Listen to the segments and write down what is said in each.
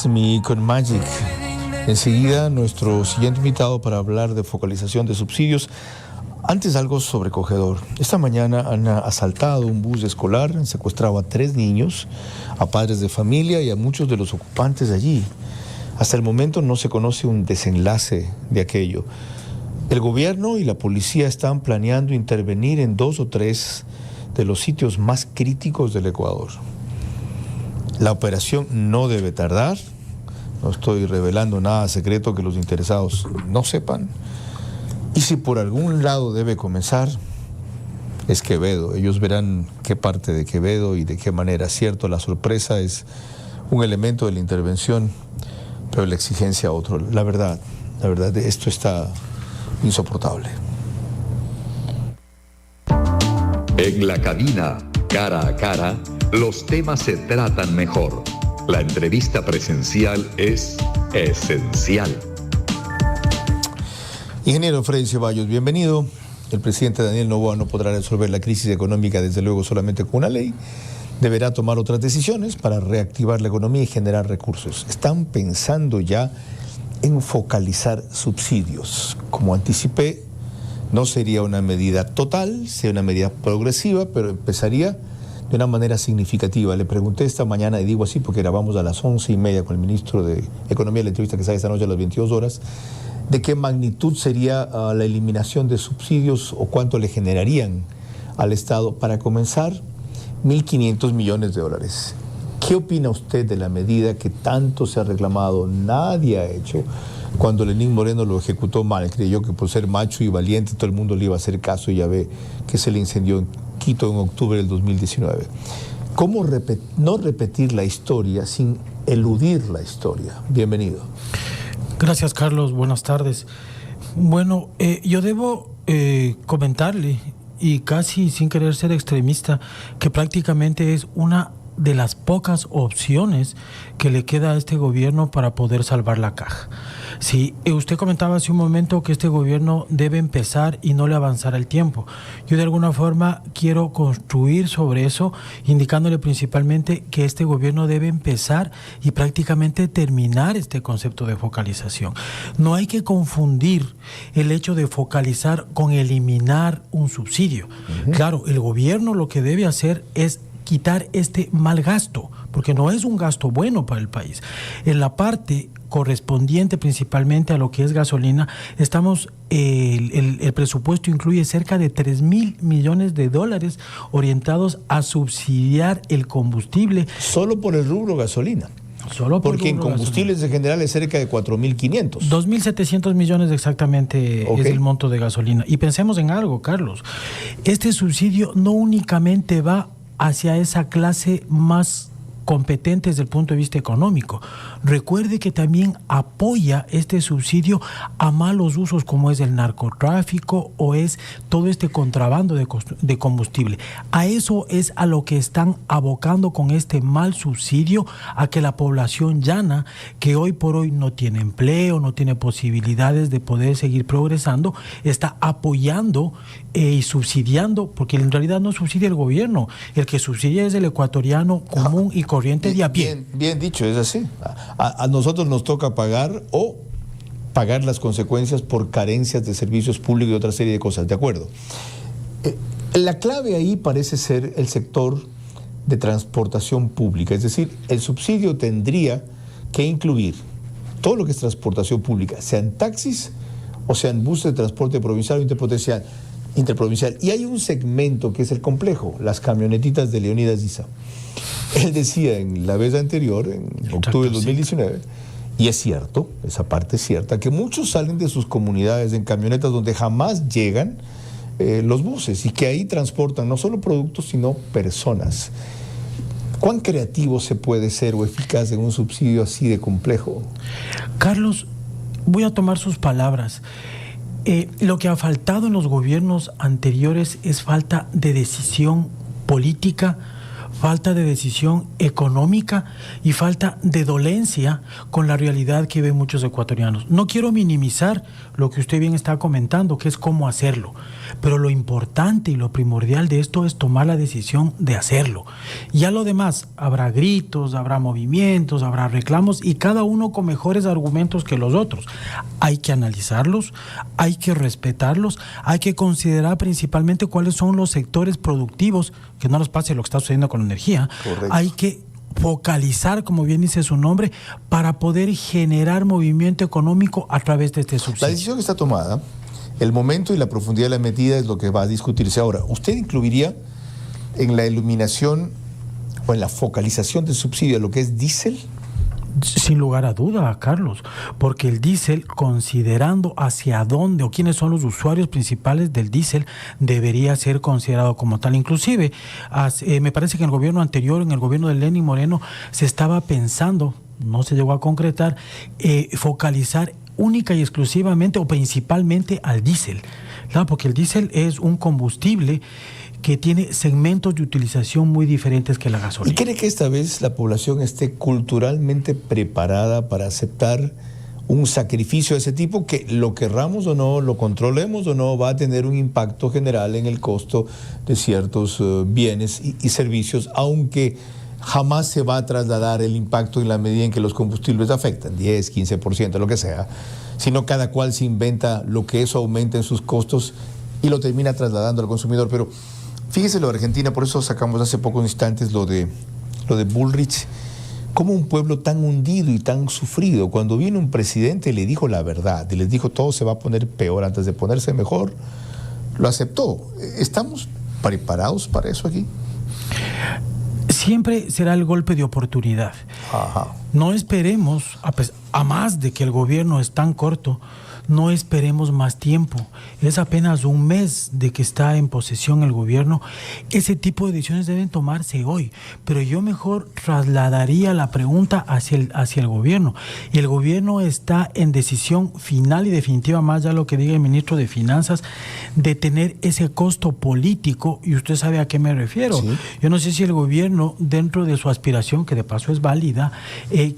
Me con Magic. Enseguida nuestro siguiente invitado para hablar de focalización de subsidios. Antes algo sobrecogedor. Esta mañana han asaltado un bus escolar, han secuestrado a 3 niños, a padres de familia y a muchos de los ocupantes de allí. Hasta el momento no se conoce un desenlace de aquello. El gobierno y la policía están planeando intervenir en 2 o 3 de los sitios más críticos del Ecuador. La operación no debe tardar. No estoy revelando nada secreto que los interesados no sepan. Y si por algún lado debe comenzar, es Quevedo. Ellos verán qué parte de Quevedo y de qué manera. Cierto, la sorpresa es un elemento de la intervención, pero la exigencia otro. La verdad, esto está insoportable. En la cabina, cara a cara, los temas se tratan mejor. La entrevista presencial es esencial. Ingeniero Freddy Ceballos, bienvenido. El presidente Daniel Noboa no podrá resolver la crisis económica, desde luego, solamente con una ley. Deberá tomar otras decisiones para reactivar la economía y generar recursos. Están pensando ya en focalizar subsidios. Como anticipé, no sería una medida total, sería una medida progresiva, pero empezaría de una manera significativa. Le pregunté esta mañana, y digo así porque grabamos a las 11:30 con el ministro de Economía, la entrevista que sale esta noche a las 22 horas, de qué magnitud sería la eliminación de subsidios o cuánto le generarían al Estado. Para comenzar, 1.500 millones de dólares. ¿Qué opina usted de la medida que tanto se ha reclamado? Nadie ha hecho. Cuando Lenín Moreno lo ejecutó mal, creyó que por ser macho y valiente todo el mundo le iba a hacer caso, y ya ve que se le incendió en Quito en octubre del 2019. ¿Cómo no repetir la historia sin eludir la historia? Bienvenido. Gracias, Carlos. Buenas tardes. Bueno, yo debo comentarle, y casi sin querer ser extremista, que prácticamente es una de las pocas opciones que le queda a este gobierno para poder salvar la caja. Sí, usted comentaba hace un momento que este gobierno debe empezar y no le avanzará el tiempo. Yo de alguna forma quiero construir sobre eso, indicándole principalmente que este gobierno debe empezar y prácticamente terminar este concepto de focalización. No hay que confundir el hecho de focalizar con eliminar un subsidio. Claro, el gobierno lo que debe hacer es quitar este mal gasto, porque no es un gasto bueno para el país. En la parte correspondiente principalmente a lo que es gasolina, el presupuesto incluye cerca de 3.000 millones de dólares orientados a subsidiar el combustible. Solo por el rubro gasolina. Porque en combustibles en general es cerca de 4.500. 2.700 millones exactamente es el monto de gasolina. Y pensemos en algo, Carlos. Este subsidio no únicamente va hacia esa clase más competente desde el punto de vista económico. Recuerde que también apoya este subsidio a malos usos como es el narcotráfico o es todo este contrabando de combustible. A eso es a lo que están abocando con este mal subsidio, a que la población llana, que hoy por hoy no tiene empleo, no tiene posibilidades de poder seguir progresando, está apoyando y subsidiando, porque en realidad no subsidia el gobierno, el que subsidia es el ecuatoriano común y corriente de a pie. Bien dicho, es así. A nosotros nos toca pagar o pagar las consecuencias por carencias de servicios públicos y otra serie de cosas, ¿de acuerdo? La clave ahí parece ser el sector de transportación pública, es decir, el subsidio tendría que incluir todo lo que es transportación pública, sean taxis o sean buses de transporte provincial o interprovincial. Y hay un segmento que es el complejo, las camionetitas de Leonidas Issa. Él decía en la vez anterior, en octubre del 2019, y es cierto, esa parte es cierta, que muchos salen de sus comunidades en camionetas donde jamás llegan los buses, y que ahí transportan no solo productos, sino personas. ¿Cuán creativo se puede ser o eficaz en un subsidio así de complejo? Carlos, voy a tomar sus palabras. Lo que ha faltado en los gobiernos anteriores es falta de decisión política, falta de decisión económica y falta de dolencia con la realidad que ven muchos ecuatorianos. No quiero minimizar lo que usted bien está comentando, que es cómo hacerlo, pero lo importante y lo primordial de esto es tomar la decisión de hacerlo. Ya lo demás, habrá gritos, habrá movimientos, habrá reclamos y cada uno con mejores argumentos que los otros. Hay que analizarlos, hay que respetarlos, hay que considerar principalmente cuáles son los sectores productivos, que no nos pase lo que está sucediendo con la energía. Correcto. Hay que focalizar, como bien dice su nombre, para poder generar movimiento económico a través de este subsidio. La decisión está tomada, el momento y la profundidad de la medida es lo que va a discutirse ahora. ¿Usted incluiría en la iluminación o en la focalización del subsidio lo que es diésel? Sin lugar a duda, Carlos, porque el diésel, considerando hacia dónde o quiénes son los usuarios principales del diésel, debería ser considerado como tal. Inclusive, me parece que en el gobierno anterior, en el gobierno de Lenín Moreno, se estaba pensando, no se llegó a concretar, focalizar única y exclusivamente o principalmente al diésel, claro, porque el diésel es un combustible que tiene segmentos de utilización muy diferentes que la gasolina. ¿Y cree que esta vez la población esté culturalmente preparada para aceptar un sacrificio de ese tipo que, lo querramos o no, lo controlemos o no, va a tener un impacto general en el costo de ciertos bienes y servicios, aunque jamás se va a trasladar el impacto en la medida en que los combustibles afectan, 10, 15%, lo que sea, sino cada cual se inventa lo que eso aumenta en sus costos y lo termina trasladando al consumidor? Pero fíjese lo de Argentina, por eso sacamos hace pocos instantes lo de Bullrich, como un pueblo tan hundido y tan sufrido, cuando viene un presidente le dijo la verdad y les dijo todo se va a poner peor antes de ponerse mejor, lo aceptó. ¿Estamos preparados para eso aquí? Siempre será el golpe de oportunidad. Ajá. No esperemos, a más de que el gobierno es tan corto, no esperemos más tiempo. Es apenas un mes de que está en posesión el gobierno. Ese tipo de decisiones deben tomarse hoy. Pero yo mejor trasladaría la pregunta hacia el gobierno. Y el gobierno está en decisión final y definitiva, más ya lo que diga el ministro de Finanzas, de tener ese costo político. Y usted sabe a qué me refiero. Sí. Yo no sé si el gobierno, dentro de su aspiración, que de paso es válida,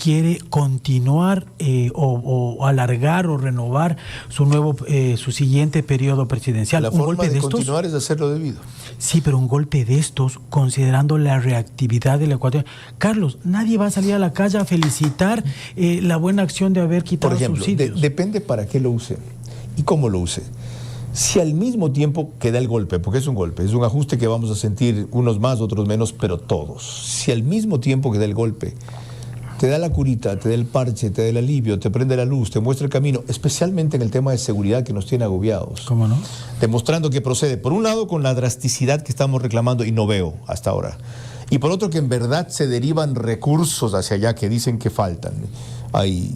quiere continuar o alargar o renovar su siguiente periodo presidencial. La forma de continuar es hacerlo debido. Sí, pero un golpe de estos, considerando la reactividad del Ecuador. Carlos, nadie va a salir a la calle a felicitar la buena acción de haber quitado subsidios. Depende para qué lo use y cómo lo use. Si al mismo tiempo que da el golpe, porque es un golpe, es un ajuste que vamos a sentir unos más, otros menos, pero todos. Si al mismo tiempo que da el golpe te da la curita, te da el parche, te da el alivio, te prende la luz, te muestra el camino, especialmente en el tema de seguridad que nos tiene agobiados. ¿Cómo no? Demostrando que procede, por un lado, con la drasticidad que estamos reclamando y no veo hasta ahora, y por otro, que en verdad se derivan recursos hacia allá que dicen que faltan. Hay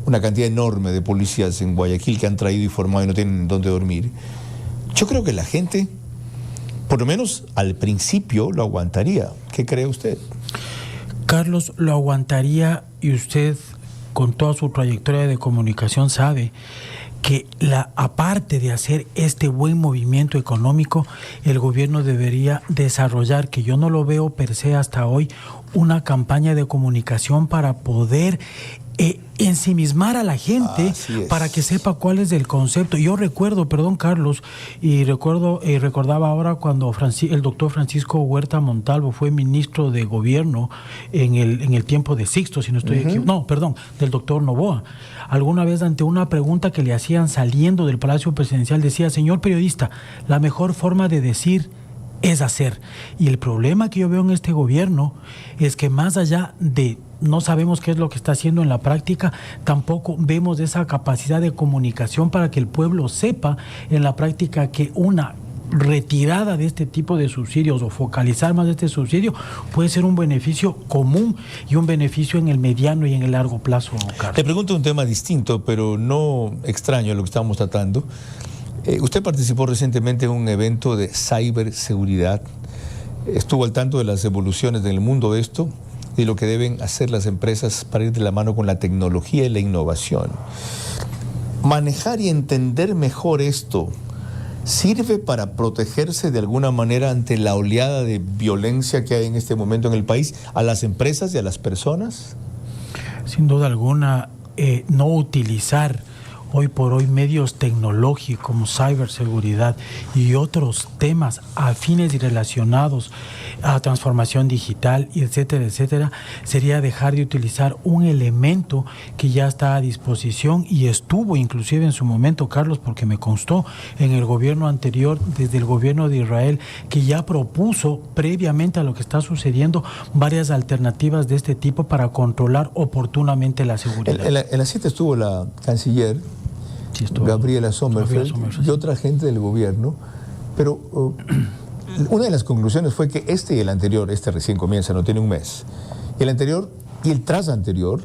una cantidad enorme de policías en Guayaquil que han traído y formado y no tienen dónde dormir. Yo creo que la gente, por lo menos al principio, lo aguantaría. ¿Qué cree usted? Carlos, lo aguantaría, y usted, con toda su trayectoria de comunicación, sabe que aparte de hacer este buen movimiento económico, el gobierno debería desarrollar, que yo no lo veo per se hasta hoy, una campaña de comunicación para poder ensimismar a la gente para que sepa cuál es el concepto. Yo recuerdo, perdón Carlos, y recordaba ahora cuando el doctor Francisco Huerta Montalvo fue ministro de gobierno en el tiempo de Sixto, si no estoy equivocado, no, perdón, del doctor Noboa. Alguna vez ante una pregunta que le hacían saliendo del Palacio Presidencial decía: señor periodista, la mejor forma de decir es hacer. Y el problema que yo veo en este gobierno es que más allá de no sabemos qué es lo que está haciendo en la práctica, tampoco vemos esa capacidad de comunicación para que el pueblo sepa en la práctica que una retirada de este tipo de subsidios o focalizar más de este subsidio puede ser un beneficio común y un beneficio en el mediano y en el largo plazo, Carlos. Le pregunto un tema distinto, pero no extraño a lo que estamos tratando. Usted participó recientemente en un evento de ciberseguridad. ¿Estuvo al tanto de las evoluciones del mundo de esto y lo que deben hacer las empresas para ir de la mano con la tecnología y la innovación? Manejar y entender mejor esto ¿sirve para protegerse de alguna manera ante la oleada de violencia que hay en este momento en el país a las empresas y a las personas? Sin duda alguna, no utilizar hoy por hoy medios tecnológicos como ciberseguridad y otros temas afines y relacionados a transformación digital, y etcétera, etcétera, sería dejar de utilizar un elemento que ya está a disposición y estuvo inclusive en su momento, Carlos, porque me constó en el gobierno anterior, desde el gobierno de Israel, que ya propuso previamente a lo que está sucediendo varias alternativas de este tipo para controlar oportunamente la seguridad. En la cita estuvo la canciller Gabriela Sommerfeld y otra gente del gobierno, pero una de las conclusiones fue que este y el anterior, este recién comienza, no tiene un mes, el anterior y el tras anterior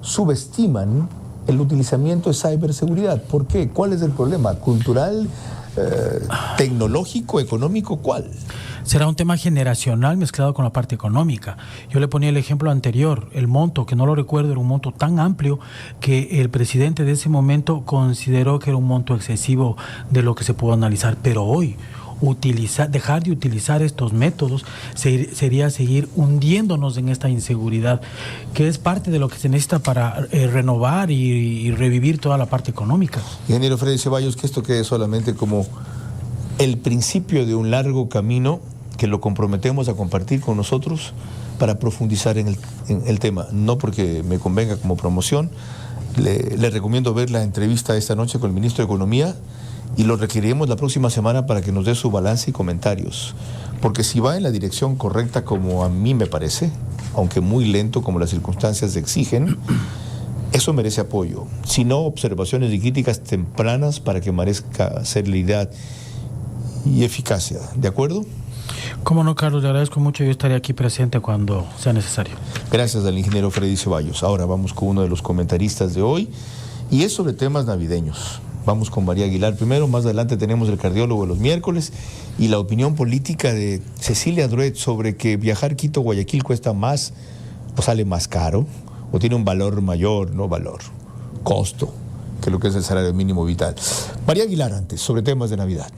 subestiman el utilizamiento de ciberseguridad. ¿Por qué? ¿Cuál es el problema? ¿Cultural, tecnológico, económico? ¿Cuál? Será un tema generacional mezclado con la parte económica. Yo le ponía el ejemplo anterior, el monto, que no lo recuerdo, era un monto tan amplio que el presidente de ese momento consideró que era un monto excesivo de lo que se pudo analizar. Pero hoy, dejar de utilizar estos métodos sería seguir hundiéndonos en esta inseguridad, que es parte de lo que se necesita para renovar y revivir toda la parte económica. Ingeniero Freddy Ceballos, que esto quede solamente como el principio de un largo camino que lo comprometemos a compartir con nosotros para profundizar en el tema. No porque me convenga como promoción, le recomiendo ver la entrevista esta noche con el ministro de Economía y lo requeriremos la próxima semana para que nos dé su balance y comentarios. Porque si va en la dirección correcta, como a mí me parece, aunque muy lento como las circunstancias exigen, eso merece apoyo. Si no, observaciones y críticas tempranas para que merezca celeridad y eficacia. ¿De acuerdo? Cómo no, Carlos, le agradezco mucho. Yo estaré aquí presente cuando sea necesario. Gracias al ingeniero Freddy Ceballos. Ahora vamos con uno de los comentaristas de hoy y es sobre temas navideños. Vamos con María Aguilar primero, más adelante tenemos el cardiólogo de los miércoles y la opinión política de Cecilia Druet sobre que viajar Quito-Guayaquil cuesta más o sale más caro o tiene un valor mayor, no valor, costo, que lo que es el salario mínimo vital. María Aguilar antes, sobre temas de Navidad.